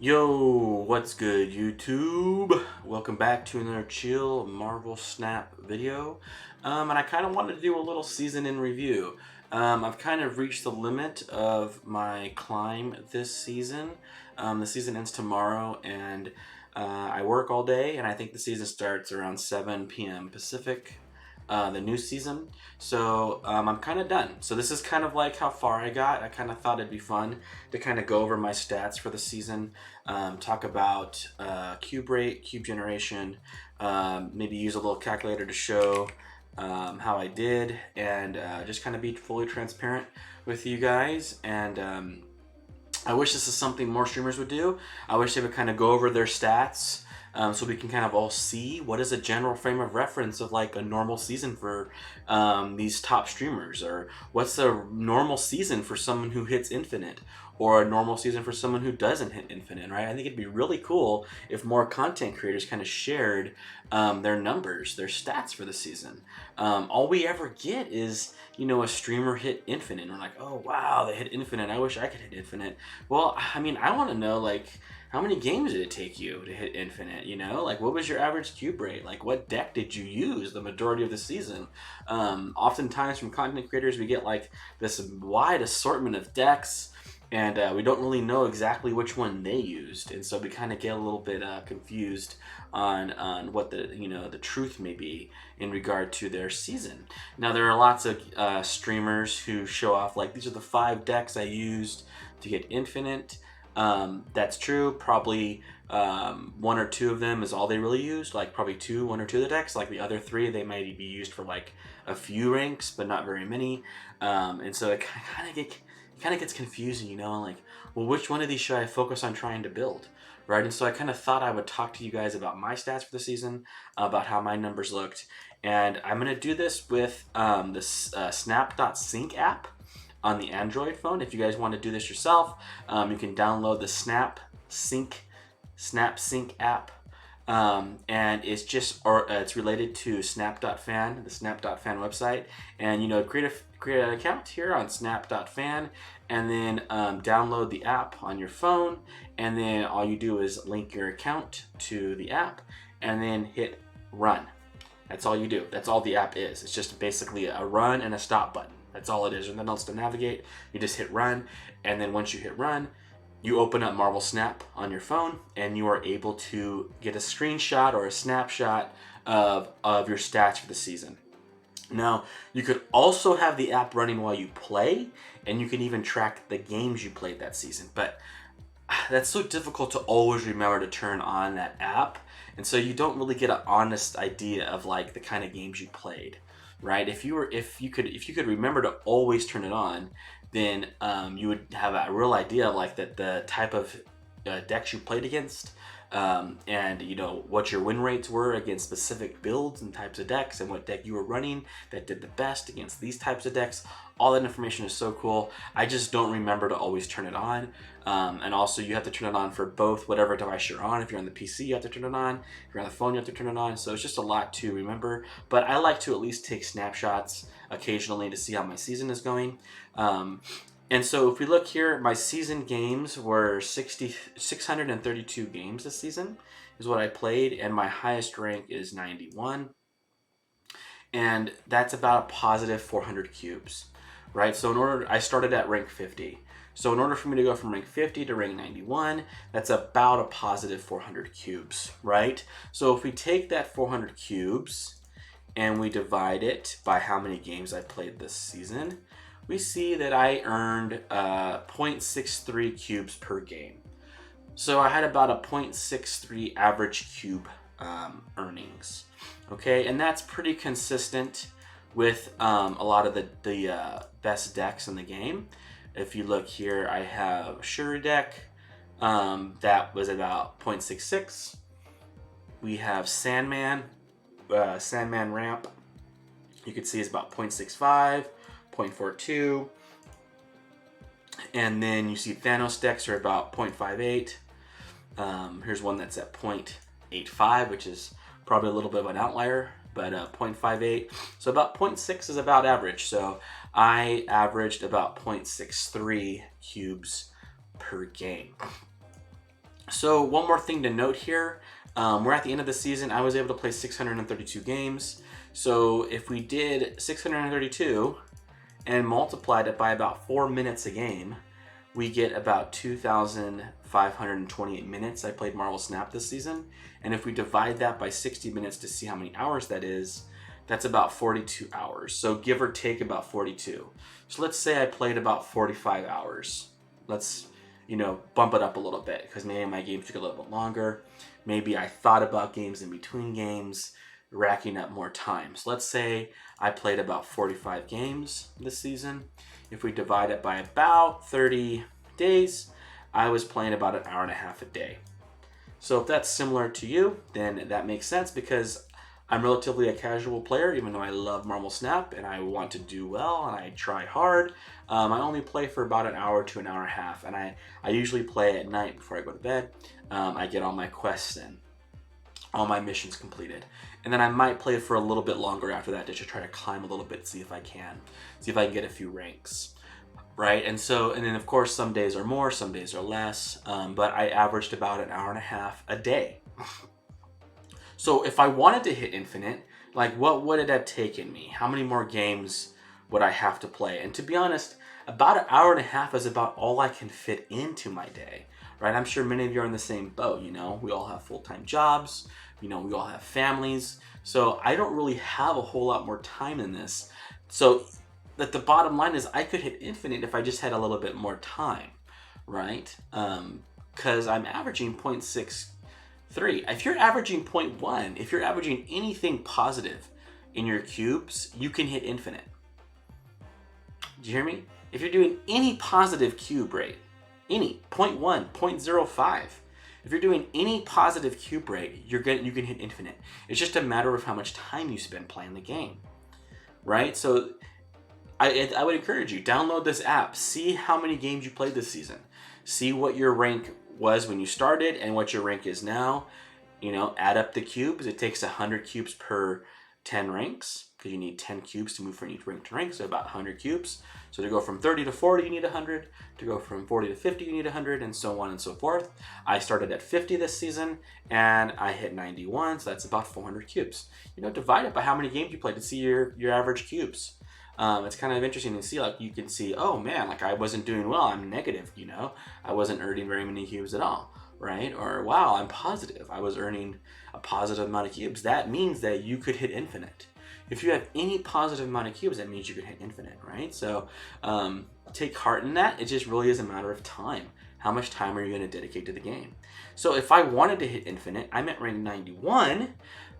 Yo, what's good, YouTube? Welcome back to another chill Marvel Snap video. And I kind of wanted to do a little season in review. I've kind of reached the limit of my climb this season. The season ends tomorrow, and I work all day, and I think the season starts around 7 p.m. Pacific. The new season. So I'm kind of done. So this is kind of like how far I got. I kind of thought it'd be fun to kind of go over my stats for the season, talk about cube rate, cube generation, maybe use a little calculator to show how I did, and just kind of be fully transparent with you guys. And I wish this is something more streamers would do. I wish they would kind of go over their stats, so we can kind of all see what is a general frame of reference of like a normal season for these top streamers, or what's a normal season for someone who hits infinite, or a normal season for someone who doesn't hit infinite, right? I think it'd be really cool if more content creators kind of shared their numbers, their stats for the season. All we ever get is, a streamer hit infinite, and we're like, oh wow, they hit infinite, I wish I could hit infinite. Well, I mean, I want to know, like, how many games did it take you to hit infinite? Like, what was your average cube rate? Like, what deck did you use the majority of the season? Oftentimes from content creators, we get like this wide assortment of decks, and we don't really know exactly which one they used, and so we kind of get a little bit confused on what the truth may be in regard to their season. Now, there are lots of streamers who show off like, these are the 5 decks I used to get infinite. That's true. Probably 1 or 2 of them is all they really used. Like probably 1 or 2 of the decks. Like the other 3, they might be used for like a few ranks, but not very many. And so it kind of gets confusing, like, well, which one of these should I focus on trying to build, right? And so I kind of thought I would talk to you guys about my stats for the season, about how my numbers looked, and I'm gonna do this with this Snap.Sync app on the Android phone. If you guys want to do this yourself, you can download the SnapSync app, and it's related to Snap.fan, the Snap.fan website, and create an account here on Snap.fan, and then download the app on your phone, and then all you do is link your account to the app, and then hit run. That's all you do. That's all the app is. It's just basically a run and a stop button. That's all it is. And then else to navigate, you just hit run, and then once you hit run, you open up Marvel Snap on your phone, and you are able to get a screenshot or a snapshot of your stats for the season. Now, you could also have the app running while you play, and you can even track the games you played that season. But that's so difficult to always remember to turn on that app, and so you don't really get an honest idea of like the kind of games you played, right? If you could remember to always turn it on, then you would have a real idea of like the type of decks you played against, and what your win rates were against specific builds and types of decks, and what deck you were running that did the best against these types of decks. All that information is so cool. I just don't remember to always turn it on, and also you have to turn it on for both whatever device you're on. If you're on the PC, you have to turn it on. If you're on the phone, you have to turn it on. So it's just a lot to remember, but I like to at least take snapshots occasionally to see how my season is going. And so if we look here, my season games were 632 games this season is what I played, and my highest rank is 91. And that's about a positive 400 cubes, right? So I started at rank 50. So in order for me to go from rank 50 to rank 91, that's about a positive 400 cubes, right? So if we take that 400 cubes and we divide it by how many games I played this season, we see that I earned 0.63 cubes per game. So I had about a 0.63 average cube earnings. Okay, and that's pretty consistent with a lot of the best decks in the game. If you look here, I have Shuri deck, that was about 0.66. We have Sandman ramp, you can see is about 0.65. 0.42, and then you see Thanos decks are about 0.58. Here's one that's at 0.85, which is probably a little bit of an outlier, but 0.58. So about 0.6 is about average. So I averaged about 0.63 cubes per game. So one more thing to note here, we're at the end of the season. I was able to play 632 games. So if we did 632 and multiplied it by about 4 minutes a game, we get about 2,528 minutes I played Marvel Snap this season. And if we divide that by 60 minutes to see how many hours that is, that's about 42 hours. So give or take about 42. So let's say I played about 45 hours. Let's, bump it up a little bit because maybe my games took a little bit longer. Maybe I thought about games in between games, racking up more time. So let's say I played about 45 games this season. If we divide it by about 30 days, I was playing about an hour and a half a day. So if that's similar to you, then that makes sense because I'm relatively a casual player, even though I love Marvel Snap and I want to do well and I try hard. I only play for about an hour to an hour and a half, and I usually play at night before I go to bed. I get all my quests in, all my missions completed, and then I might play for a little bit longer after that just to try to climb a little bit, see if I can get a few ranks. Right, and then of course some days are more, some days are less, but I averaged about an hour and a half a day. So if I wanted to hit infinite, like what would it have taken me? How many more games would I have to play? And to be honest, about an hour and a half is about all I can fit into my day, right? I'm sure many of you are in the same boat, we all have full-time jobs, we all have families. So I don't really have a whole lot more time in this. So that the bottom line is I could hit infinite if I just had a little bit more time, right? Because I'm averaging 0.63. If you're averaging 0.1, if you're averaging anything positive in your cubes, you can hit infinite. Do you hear me? If you're doing any positive cube rate, any 0.1, 0.05, if you're doing any positive cube rate, you can hit infinite. It's just a matter of how much time you spend playing the game, right? So I would encourage you, download this app, see how many games you played this season, see what your rank was when you started and what your rank is now. Add up the cubes. It takes 100 cubes per 10 ranks because you need 10 cubes to move from each rank to rank, so about 100 cubes. So to go from 30 to 40, you need 100. To go from 40 to 50, you need 100, and so on and so forth. I started at 50 this season, and I hit 91, so that's about 400 cubes. Divide it by how many games you played to see your average cubes. It's kind of interesting to see, like you can see, oh man, like I wasn't doing well, I'm negative, I wasn't earning very many cubes at all, right? Or wow, I'm positive, I was earning a positive amount of cubes. That means that you could hit infinite. If you have any positive amount of cubes, that means you could hit infinite, right? So take heart in that. It just really is a matter of time. How much time are you going to dedicate to the game? So if I wanted to hit infinite, I'm at rank 91.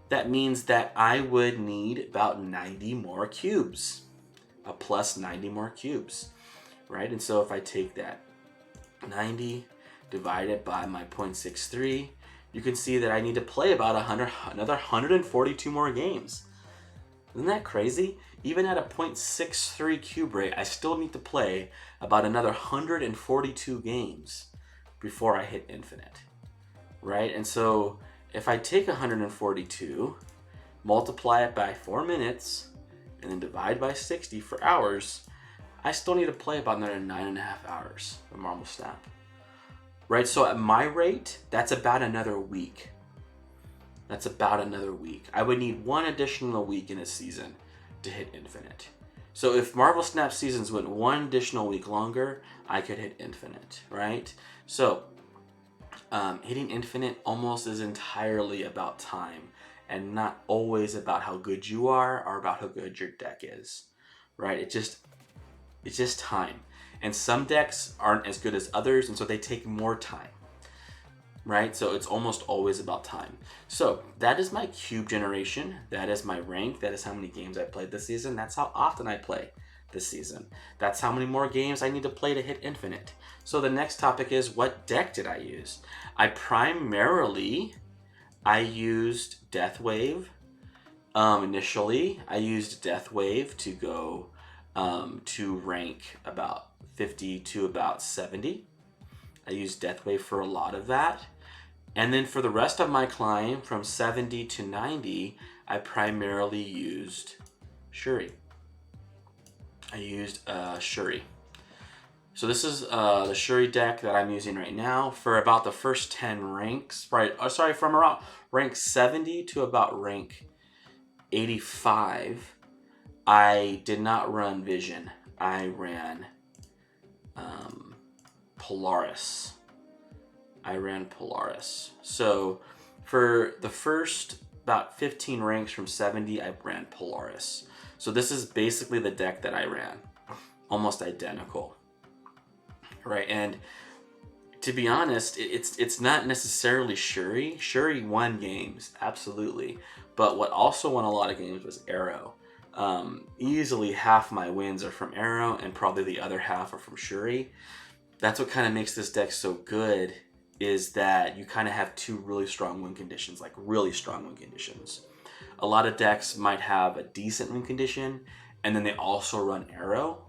That means that I would need about 90 more cubes. A plus 90 more cubes, right? And so if I take that 90 divided by my 0.63, you can see that I need to play about another 142 more games. Isn't that crazy? Even at a 0.63 cube rate, I still need to play about another 142 games before I hit infinite, right? And so if I take 142, multiply it by 4 minutes, and then divide by 60 for hours, I still need to play about another 9.5 hours of Marvel Snap. Right, so at my rate, that's about another week. That's about another week. I would need one additional week in a season to hit infinite. So if Marvel Snap seasons went one additional week longer, I could hit infinite, right? So hitting infinite almost is entirely about time, and not always about how good you are or about how good your deck is, right? It's just time. And some decks aren't as good as others, and so they take more time, right? So it's almost always about time. So that is my cube generation. That is my rank. That is how many games I played this season. That's how often I play this season. That's how many more games I need to play to hit infinite. So the next topic is, what deck did I use? I used Deathwave. Initially, I used Deathwave to go to rank about 50 to about 70. I used Deathwave for a lot of that. And then for the rest of my climb, from 70 to 90, I primarily used Shuri. So this is the Shuri deck that I'm using right now for about the first 10 ranks. Right, sorry, from around rank 70 to about rank 85. I did not run Vision. I ran Polaris. So for the first about 15 ranks from 70, I ran Polaris. So this is basically the deck that I ran. Almost identical. Right, and to be honest, it's not necessarily Shuri. Shuri won games, absolutely. But what also won a lot of games was Arrow. Easily half my wins are from Arrow, and probably the other half are from Shuri. That's what kind of makes this deck so good, is that you kind of have two really strong win conditions, like really strong win conditions. A lot of decks might have a decent win condition, and then they also run Arrow.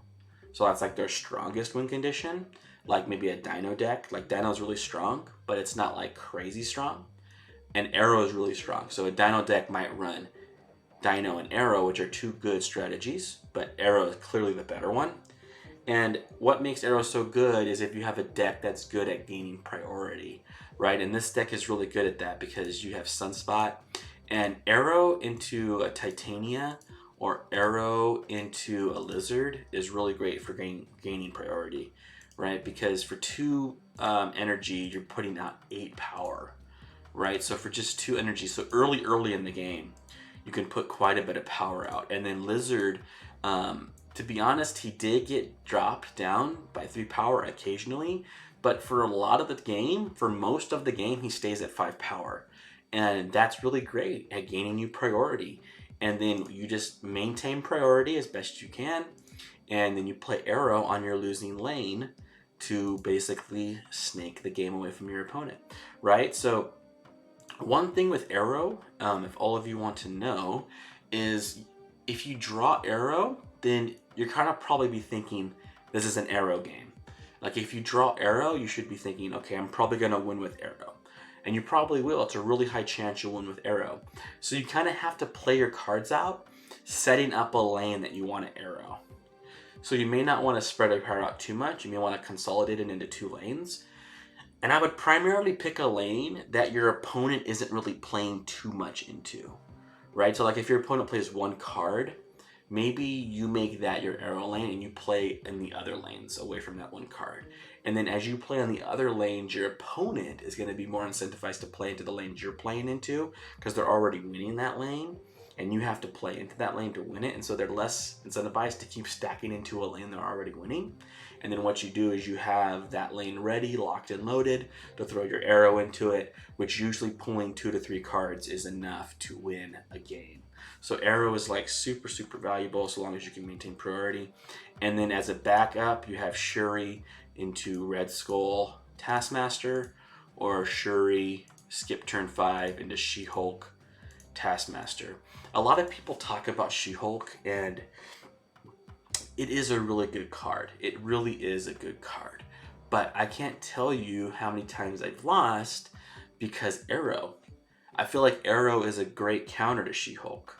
So that's like their strongest win condition. Like maybe a Dino deck. Like Dino's really strong, but it's not like crazy strong. And Arrow is really strong. So a Dino deck might run Dino and Arrow, which are two good strategies, but Arrow is clearly the better one. And what makes Arrow so good is if you have a deck that's good at gaining priority, right? And this deck is really good at that because you have Sunspot, and Arrow into a Titania or Arrow into a Lizard is really great for gaining priority, right? Because for 2 energy, you're putting out 8 power, right? So for just 2 energy, so early in the game, you can put quite a bit of power out. And then Lizard, to be honest, he did get dropped down by 3 power occasionally, but for a lot of the game, for most of the game, he stays at 5 power. And that's really great at gaining you priority. And then you just maintain priority as best you can, and then you play Arrow on your losing lane to basically snake the game away from your opponent, right? So one thing with Arrow, if all of you want to know, is if you draw Arrow, then you're kind of probably be thinking this is an Arrow game. Like if you draw Arrow, you should be thinking, okay, I'm probably going to win with Arrow. And you probably will. It's a really high chance you'll win with Arrow. So you kind of have to play your cards out, setting up a lane that you want to Arrow. So you may not want to spread your power out too much. You may want to consolidate it into 2 lanes. And I would primarily pick a lane that your opponent isn't really playing too much into, right? So like if your opponent plays 1 card, maybe you make that your Arrow lane and you play in the other lanes away from that 1 card. And then as you play on the other lanes, your opponent is going to be more incentivized to play into the lanes you're playing into because they're already winning that lane, and you have to play into that lane to win it. And so they're less incentivized to keep stacking into a lane they're already winning. And then what you do is you have that lane ready, locked and loaded to throw your Arrow into it, which usually pulling 2 to 3 cards is enough to win a game. So Arrow is like super, super valuable so long as you can maintain priority. And then as a backup, you have Shuri into Red Skull Taskmaster, or Shuri skip turn 5 into She-Hulk Taskmaster. A lot of people talk about She-Hulk, and it is a really good card. It really is a good card. But I can't tell you how many times I've lost because Arrow. I feel like Arrow is a great counter to She-Hulk,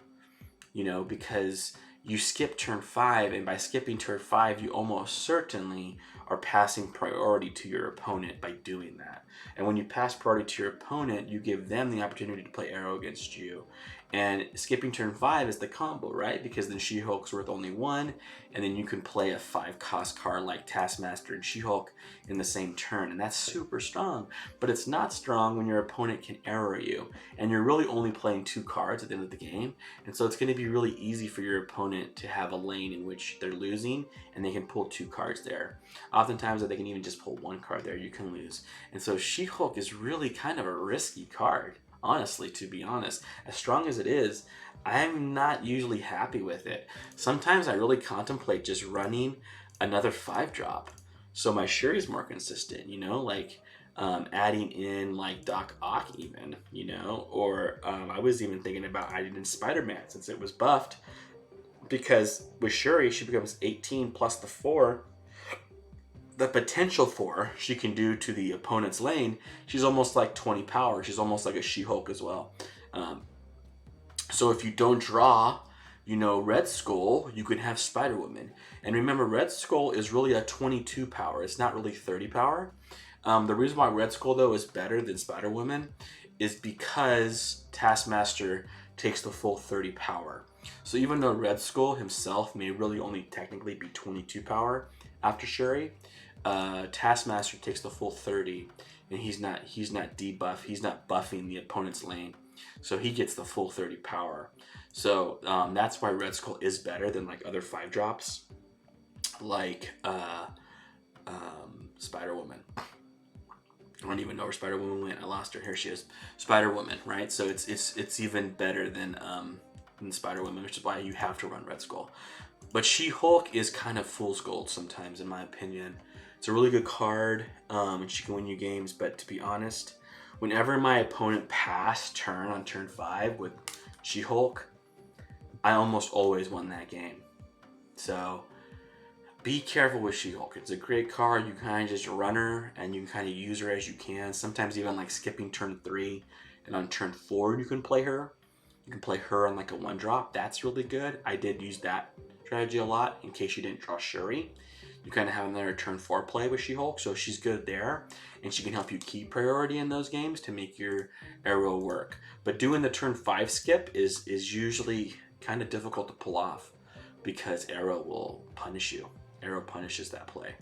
because you skip turn 5, and by skipping turn 5, you almost certainly are passing priority to your opponent by doing that. And when you pass priority to your opponent, you give them the opportunity to play Arrow against you. And skipping turn 5 is the combo, right? Because then She-Hulk's worth only 1, and then you can play a 5-cost card like Taskmaster and She-Hulk in the same turn, and that's super strong. But it's not strong when your opponent can Arrow you, and you're really only playing 2 cards at the end of the game, and so it's going to be really easy for your opponent to have a lane in which they're losing, and they can pull 2 cards there. Oftentimes, they can even just pull 1 card there, you can lose. And so She-Hulk is really kind of a risky card. Honestly, to be honest, as strong as it is, I'm not usually happy with it. Sometimes I really contemplate just running another 5-drop, so my Shuri's more consistent, like adding in like Doc Ock even, or I was even thinking about adding in Spider-Man since it was buffed, because with Shuri, she becomes 18 plus the 4, the potential 4 she can do to the opponent's lane. She's almost like 20 power. She's almost like a She-Hulk as well. So if you don't draw You know, Red Skull, you can have Spider Woman. And remember, Red Skull is really a 22 power. It's not really 30 power. The reason why Red Skull, though, is better than Spider Woman is because Taskmaster takes the full 30 power. So even though Red Skull himself may really only technically be 22 power after Shuri, Taskmaster takes the full 30, and he's not debuff. He's not buffing the opponent's lane, so he gets the full 30 power. So that's why Red Skull is better than like other 5-drops, like Spider Woman. I don't even know where Spider Woman went. I lost her. Here she is, Spider Woman. Right. So it's even better than Spider Woman, which is why you have to run Red Skull. But She-Hulk is kind of fool's gold sometimes, in my opinion. It's a really good card, and she can win you games. But to be honest, whenever my opponent passed turn on turn 5 with She-Hulk, I almost always won that game. So be careful with She-Hulk. It's a great card. You kind of just run her, and you can kind of use her as you can. Sometimes even like skipping turn 3, and on turn 4 you can play her. You can play her on like a 1-drop. That's really good. I did use that strategy a lot in case you didn't draw Shuri. You kind of have another turn 4 play with She-Hulk, so she's good there, and she can help you keep priority in those games to make your Arrow work. But doing the turn 5 skip is usually kind of difficult to pull off because Arrow will punish you. Arrow punishes that play.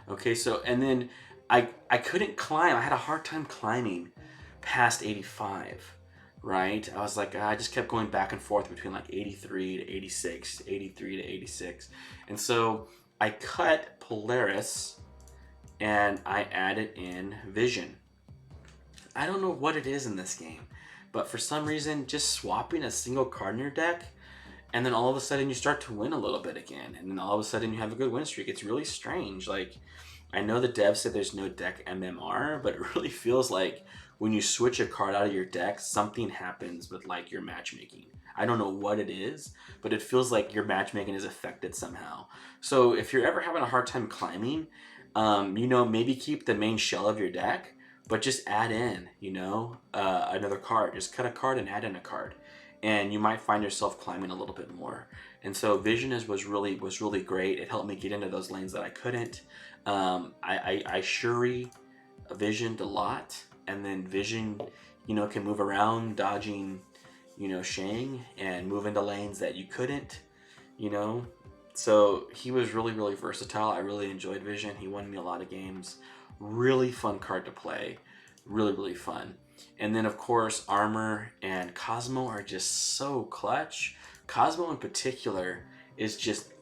Okay, so and then I couldn't climb. I had a hard time climbing past 85. Right? I was like, I just kept going back and forth between like 83 to 86, 83 to 86. And so I cut Polaris and I added in Vision. I don't know what it is in this game, but for some reason, just swapping a single card in your deck, and then all of a sudden you start to win a little bit again, and then all of a sudden you have a good win streak. It's really strange. Like, I know the devs said there's no deck MMR, but it really feels like when you switch a card out of your deck, something happens with like your matchmaking. I don't know what it is, but it feels like your matchmaking is affected somehow. So if you're ever having a hard time climbing, maybe keep the main shell of your deck, but just add in, another card. Just cut a card and add in a card, and you might find yourself climbing a little bit more. And so Vision was really great. It helped me get into those lanes that I couldn't. I Shuri Visioned a lot, and then Vision, can move around, dodging, Shang, and move into lanes that you couldn't, So he was really, really versatile. I really enjoyed Vision. He won me a lot of games. Really fun card to play. Really, really fun. And then, of course, Armor and Cosmo are just so clutch. Cosmo in particular is just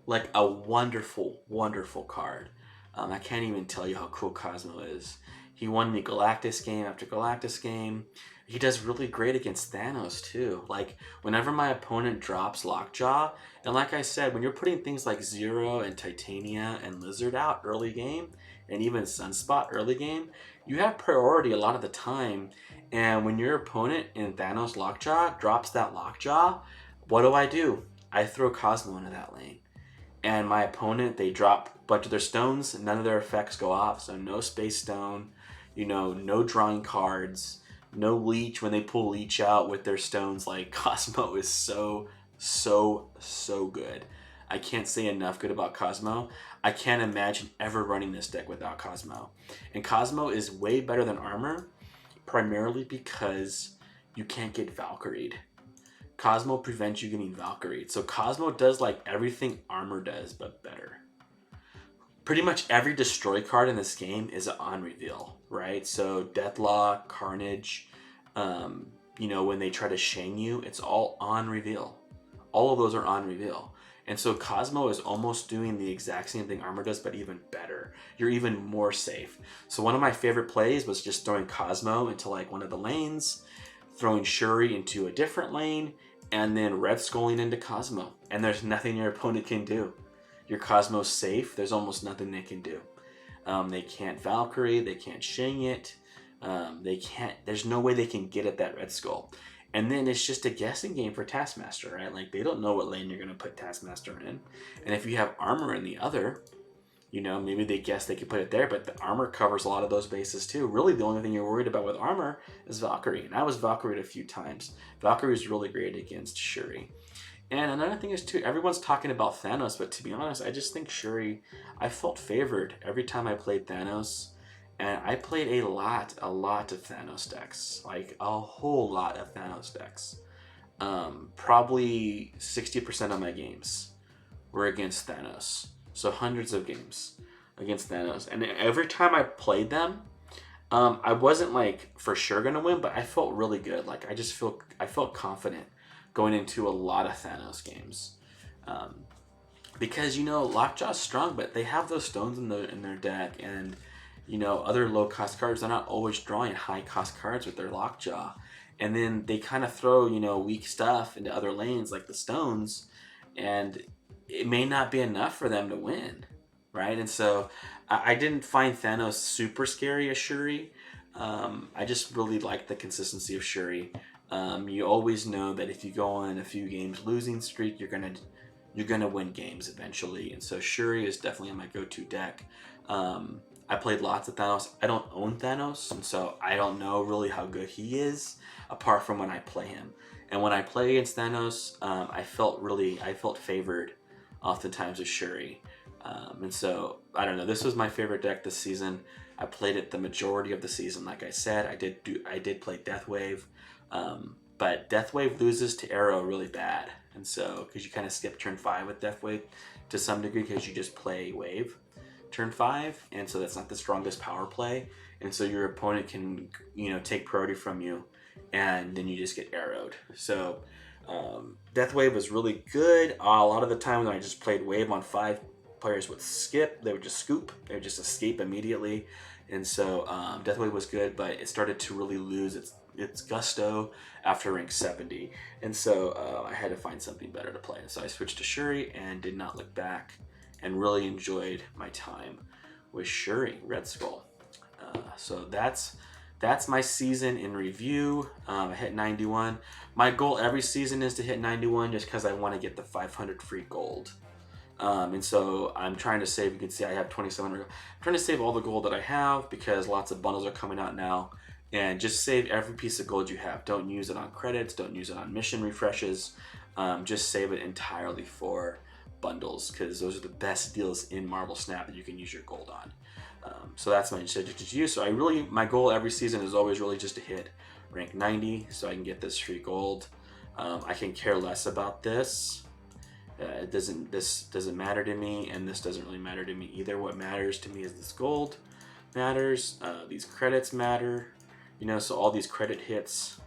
like a wonderful, wonderful card. I can't even tell you how cool Cosmo is. He won me Galactus game after Galactus game. He does really great against Thanos too. Like, whenever my opponent drops Lockjaw, and like I said, when you're putting things like Zero and Titania and Lizard out early game, and even Sunspot early game, you have priority a lot of the time. And when your opponent in Thanos Lockjaw drops that Lockjaw, what do? I throw Cosmo into that lane. And my opponent, they drop a bunch of their stones, none of their effects go off, so no Space Stone, no drawing cards, no Leech when they pull Leech out with their stones. Like, Cosmo is so good. I can't say enough good about Cosmo. I can't imagine ever running this deck without Cosmo. And Cosmo is way better than Armor, primarily because you can't get Valkyried. Cosmo prevents you getting Valkyried. So Cosmo does like everything Armor does, but better. Pretty much every destroy card in this game is on reveal, right? So Deathlock, Carnage, when they try to Shang you, it's all on reveal. All of those are on reveal. And so Cosmo is almost doing the exact same thing Armor does, but even better. You're even more safe. So one of my favorite plays was just throwing Cosmo into like one of the lanes, throwing Shuri into a different lane, and then Red Skulling into Cosmo. And there's nothing your opponent can do. Your Cosmo's safe. There's almost nothing they can do. They can't Valkyrie. They can't Shang it. There's no way they can get at that Red Skull. And then it's just a guessing game for Taskmaster, right? Like, they don't know what lane you're going to put Taskmaster in. And if you have Armor in the other, maybe they guess they could put it there, but the Armor covers a lot of those bases too. Really, the only thing you're worried about with Armor is Valkyrie. And I was Valkyried a few times. Valkyrie is really great against Shuri. And another thing is too, everyone's talking about Thanos, but to be honest, I just think Shuri, I felt favored every time I played Thanos. And I played a lot of Thanos decks. Like a whole lot of Thanos decks. Probably 60% of my games were against Thanos. So hundreds of games against Thanos. And every time I played them, I wasn't like for sure gonna win, but I felt really good. Like I felt confident going into a lot of Thanos games, because Lockjaw's strong, but they have those stones in their deck, and other low cost cards. They're not always drawing high cost cards with their Lockjaw, and then they kind of throw weak stuff into other lanes like the stones, and it may not be enough for them to win, right? And so I didn't find Thanos super scary as Shuri. I just really like the consistency of Shuri. You always know that if you go on a few games losing streak, you're gonna win games eventually. And so Shuri is definitely my go-to deck. I played lots of Thanos. I don't own Thanos, and so I don't know really how good he is apart from when I play him. And when I play against Thanos, I felt favored oftentimes with Shuri. And so I don't know. This was my favorite deck this season. I played it the majority of the season. Like I said, I did play Deathwave, but Deathwave loses to Arrow really bad, and so because you kind of skip turn 5 with Deathwave to some degree because you just play Wave turn 5, and so that's not the strongest power play, and so your opponent can take priority from you, and then you just get arrowed. So Deathwave was really good. A lot of the time when I just played Wave on 5, players would skip. They would just scoop. They would just escape immediately. And so Deathwave was good, but it started to really lose its gusto after rank 70. And so I had to find something better to play. And so I switched to Shuri and did not look back, and really enjoyed my time with Shuri, Red Skull. So that's my season in review. I hit 91. My goal every season is to hit 91 just because I want to get the 500 free gold. And so I'm trying to save. You can see I have 27. I'm trying to save all the gold that I have because lots of bundles are coming out now. And just save every piece of gold you have. Don't use it on credits. Don't use it on mission refreshes. Just save it entirely for bundles because those are the best deals in Marvel Snap that you can use your gold on. So that's my suggestion to you. So my goal every season is always really just to hit rank 90 so I can get this free gold. I can care less about this. This doesn't matter to me, and this doesn't really matter to me either. What matters to me is this gold matters. These credits matter, so all these credit hits,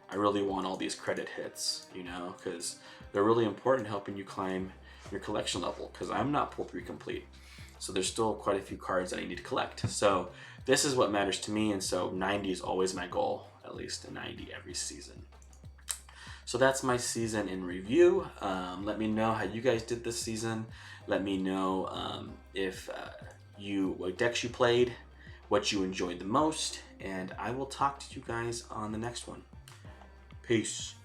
I really want all these credit hits, because they're really important helping you climb your collection level, because I'm not pull 3 complete. So there's still quite a few cards that I need to collect. So this is what matters to me, and so 90 is always my goal, at least a 90 every season. So that's my season in review. Let me know how you guys did this season. Let me know what decks you played, what you enjoyed the most, and I will talk to you guys on the next one. Peace.